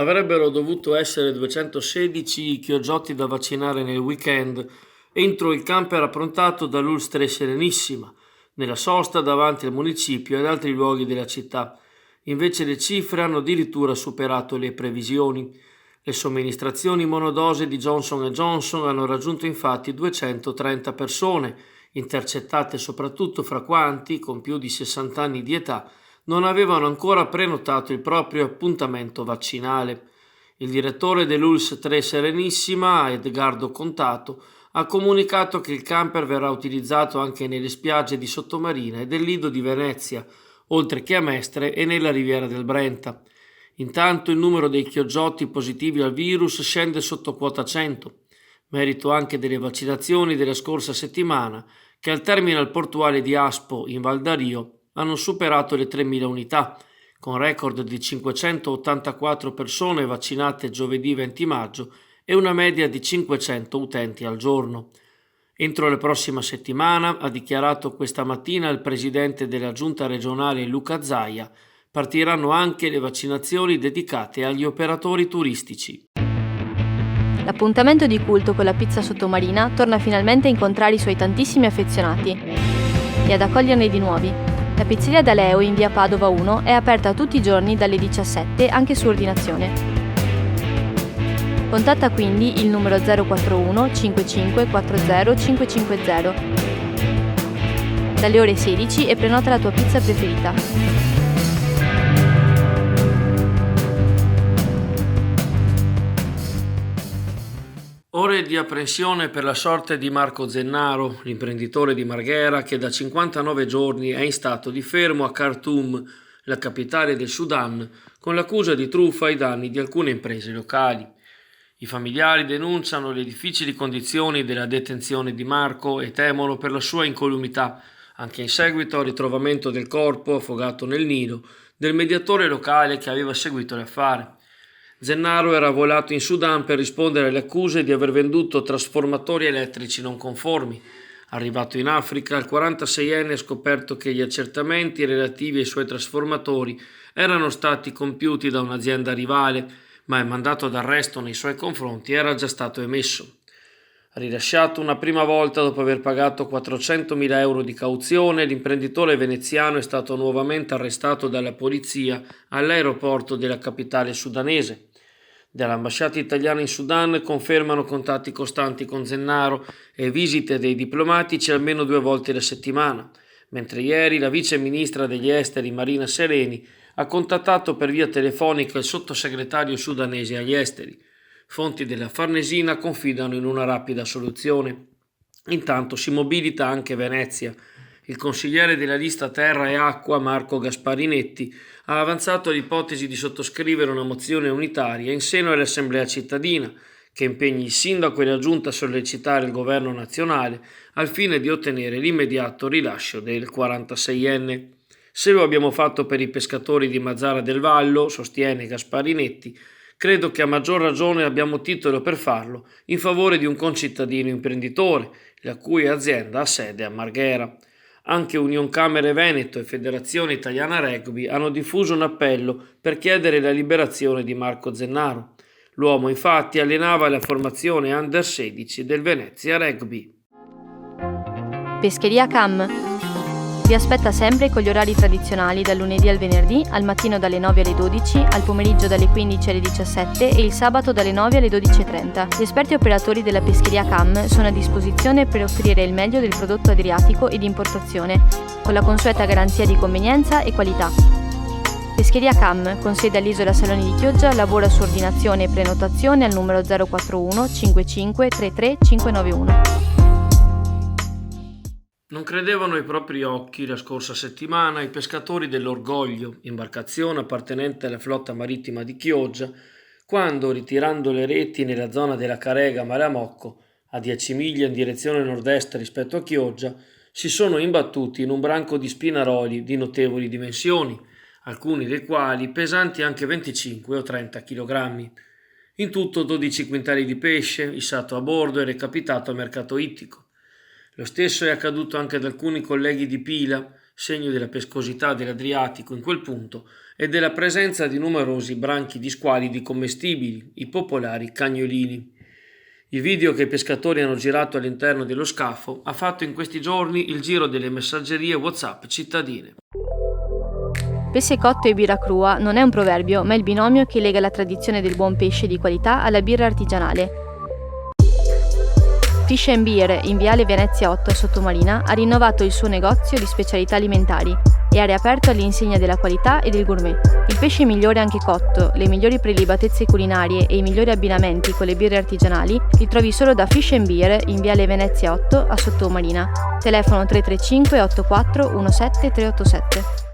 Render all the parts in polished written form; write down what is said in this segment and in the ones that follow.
Avrebbero dovuto essere 216 i chiogiotti da vaccinare nel weekend entro il camper approntato dall'Ulstre Serenissima, nella sosta davanti al municipio e ad altri luoghi della città. Invece le cifre hanno addirittura superato le previsioni. Le somministrazioni monodose di Johnson Johnson hanno raggiunto infatti 230 persone, intercettate soprattutto fra quanti, con più di 60 anni di età, non avevano ancora prenotato il proprio appuntamento vaccinale. Il direttore dell'ULSS 3 Serenissima, Edgardo Contato, ha comunicato che il camper verrà utilizzato anche nelle spiagge di Sottomarina e del Lido di Venezia, oltre che a Mestre e nella Riviera del Brenta. Intanto il numero dei chiogiotti positivi al virus scende sotto quota 100, merito anche delle vaccinazioni della scorsa settimana, che al terminal portuale di Aspo, in Val d'Ario, hanno superato le 3.000 unità, con record di 584 persone vaccinate giovedì 20 maggio e una media di 500 utenti al giorno. Entro la prossima settimana, ha dichiarato questa mattina il presidente della giunta regionale Luca Zaia, partiranno anche le vaccinazioni dedicate agli operatori turistici. L'appuntamento di culto con la pizza sottomarina torna finalmente a incontrare i suoi tantissimi affezionati e ad accoglierne di nuovi. La pizzeria da Leo in via Padova 1 è aperta tutti i giorni dalle 17 anche su ordinazione. Contatta quindi il numero 041 55 40 550 dalle ore 16 e prenota la tua pizza preferita. Ore di apprensione per la sorte di Marco Zennaro, l'imprenditore di Marghera che da 59 giorni è in stato di fermo a Khartoum, la capitale del Sudan, con l'accusa di truffa ai danni di alcune imprese locali. I familiari denunciano le difficili condizioni della detenzione di Marco e temono per la sua incolumità, anche in seguito al ritrovamento del corpo affogato nel Nilo del mediatore locale che aveva seguito l'affare. Zennaro era volato in Sudan per rispondere alle accuse di aver venduto trasformatori elettrici non conformi. Arrivato in Africa, il 46enne ha scoperto che gli accertamenti relativi ai suoi trasformatori erano stati compiuti da un'azienda rivale, ma il mandato d'arresto nei suoi confronti era già stato emesso. Rilasciato una prima volta dopo aver pagato 400.000 euro di cauzione, l'imprenditore veneziano è stato nuovamente arrestato dalla polizia all'aeroporto della capitale sudanese. Dall'ambasciata italiana in Sudan confermano contatti costanti con Zennaro e visite dei diplomatici almeno 2 volte alla settimana, mentre ieri la vice ministra degli esteri Marina Sereni ha contattato per via telefonica il sottosegretario sudanese agli esteri. Fonti della Farnesina confidano in una rapida soluzione. Intanto si mobilita anche Venezia. Il consigliere della lista Terra e Acqua, Marco Gasparinetti, ha avanzato l'ipotesi di sottoscrivere una mozione unitaria in seno all'Assemblea cittadina, che impegni il sindaco e la giunta a sollecitare il governo nazionale al fine di ottenere l'immediato rilascio del 46enne. Se lo abbiamo fatto per i pescatori di Mazzara del Vallo, sostiene Gasparinetti, credo che a maggior ragione abbiamo titolo per farlo in favore di un concittadino imprenditore, la cui azienda ha sede a Marghera. Anche Unioncamere Veneto e Federazione Italiana Rugby hanno diffuso un appello per chiedere la liberazione di Marco Zennaro. L'uomo infatti allenava la formazione Under 16 del Venezia Rugby. Pescheria Cam vi aspetta sempre con gli orari tradizionali dal lunedì al venerdì, al mattino dalle 9 alle 12, al pomeriggio dalle 15 alle 17 e il sabato dalle 9 alle 12:30. Gli esperti operatori della Pescheria Cam sono a disposizione per offrire il meglio del prodotto adriatico e di importazione, con la consueta garanzia di convenienza e qualità. Pescheria Cam, con sede all'Isola Saloni di Chioggia, lavora su ordinazione e prenotazione al numero 041 55 33 591. Non credevano ai propri occhi la scorsa settimana i pescatori dell'Orgoglio, imbarcazione appartenente alla flotta marittima di Chioggia, quando, ritirando le reti nella zona della Carega Mare Amocco, a 10 miglia in direzione nord-est rispetto a Chioggia, si sono imbattuti in un branco di spinaroli di notevoli dimensioni, alcuni dei quali pesanti anche 25 o 30 kg. In tutto 12 quintali di pesce, issato a bordo e recapitato al mercato ittico. Lo stesso è accaduto anche ad alcuni colleghi di Pila, segno della pescosità dell'Adriatico in quel punto e della presenza di numerosi branchi di squali commestibili, i popolari cagnolini. Il video che i pescatori hanno girato all'interno dello scafo ha fatto in questi giorni il giro delle messaggerie WhatsApp cittadine. Pesce cotto e birra crua non è un proverbio, ma il binomio che lega la tradizione del buon pesce di qualità alla birra artigianale. Fish and Beer, in Viale Venezia 8 a Sottomarina, ha rinnovato il suo negozio di specialità alimentari e ha riaperto all'insegna della qualità e del gourmet. Il pesce migliore anche cotto, le migliori prelibatezze culinarie e i migliori abbinamenti con le birre artigianali li trovi solo da Fish and Beer in Viale Venezia 8 a Sottomarina. Telefono 335 84 17 387.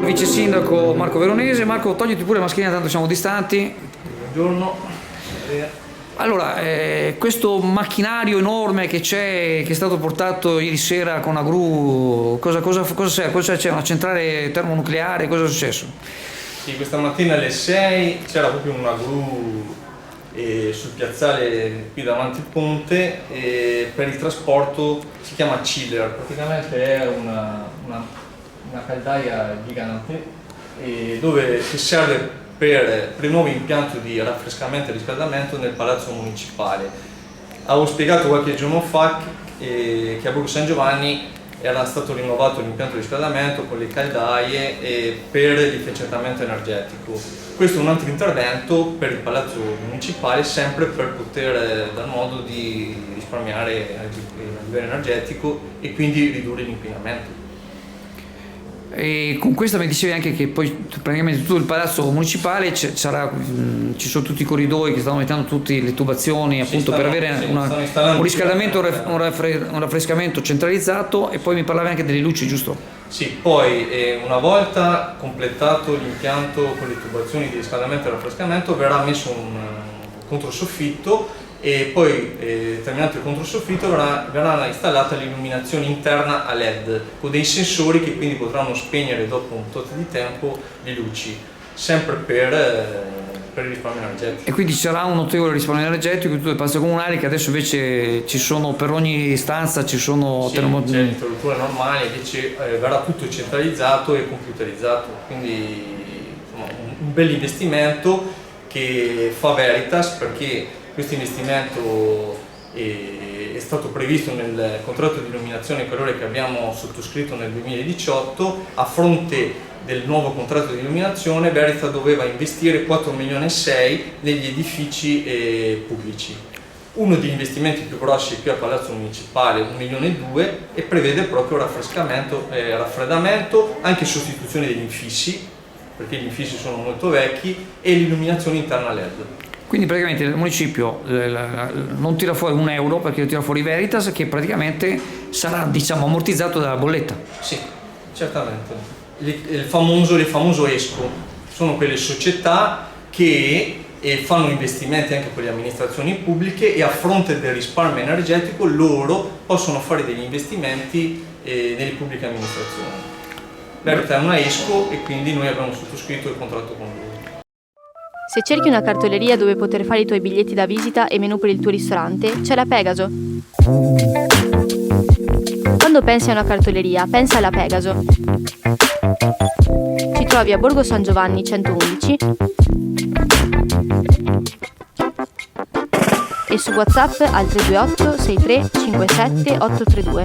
Vice sindaco Marco Veronese. Marco, togliti pure la mascherina, tanto siamo distanti. Buongiorno. Allora, questo macchinario enorme che c'è, che è stato portato ieri sera con una gru, cosa serve? Cosa c'è? Una centrale termonucleare? Cosa è successo? Sì, questa mattina alle 6 c'era proprio una gru sul piazzale qui davanti al ponte per il trasporto. Si chiama chiller, praticamente è una caldaia gigante che serve per i nuovi impianti di raffrescamento e riscaldamento nel palazzo municipale. Avevo spiegato qualche giorno fa che a Borgo San Giovanni era stato rinnovato l'impianto di riscaldamento con le caldaie per l'efficientamento energetico. Questo è un altro intervento per il palazzo municipale, sempre per poter dar modo di risparmiare a livello energetico e quindi ridurre l'inquinamento. E con questa mi dicevi anche che poi praticamente tutto il palazzo municipale ci sono tutti i corridoi che stanno mettendo tutte le tubazioni appunto per avere un riscaldamento, un raffrescamento centralizzato, e poi mi parlavi anche delle luci, giusto? Sì, poi una volta completato l'impianto con le tubazioni di riscaldamento e raffrescamento verrà messo un controsoffitto e poi terminato il controsoffitto verrà installata l'illuminazione interna a LED con dei sensori che quindi potranno spegnere dopo un tot di tempo le luci, sempre per il risparmio energetico. E quindi ci sarà un notevole risparmio energetico in tutte le palazze comunali, che adesso invece ci sono per ogni stanza c'è l'interruttore normale, invece verrà tutto centralizzato e computerizzato, quindi insomma, un bel investimento che fa Veritas, perché questo investimento è stato previsto nel contratto di illuminazione e calore che abbiamo sottoscritto nel 2018. A fronte del nuovo contratto di illuminazione, Veritas doveva investire 4,6 milioni negli edifici pubblici. Uno degli investimenti più grossi qui al Palazzo Municipale, 1,2 milioni, e prevede proprio raffrescamento e raffreddamento, anche sostituzione degli infissi, perché gli infissi sono molto vecchi, e l'illuminazione interna LED. Quindi praticamente il municipio non tira fuori un euro, perché lo tira fuori Veritas, che praticamente sarà, diciamo, ammortizzato dalla bolletta. Sì, certamente. Il famoso ESCO sono quelle società che fanno investimenti anche con le amministrazioni pubbliche, e a fronte del risparmio energetico loro possono fare degli investimenti nelle pubbliche amministrazioni. Veritas è una ESCO e quindi noi abbiamo sottoscritto il contratto con loro. Se cerchi una cartoleria dove poter fare i tuoi biglietti da visita e menù per il tuo ristorante, c'è la Pegaso. Quando pensi a una cartoleria, pensa alla Pegaso. Ci trovi a Borgo San Giovanni 111 e su WhatsApp al 328 63 57 832.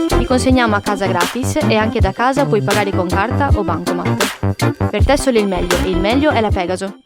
Ti consegniamo a casa gratis e anche da casa puoi pagare con carta o bancomat. Per te solo il meglio, e il meglio è la Pegaso.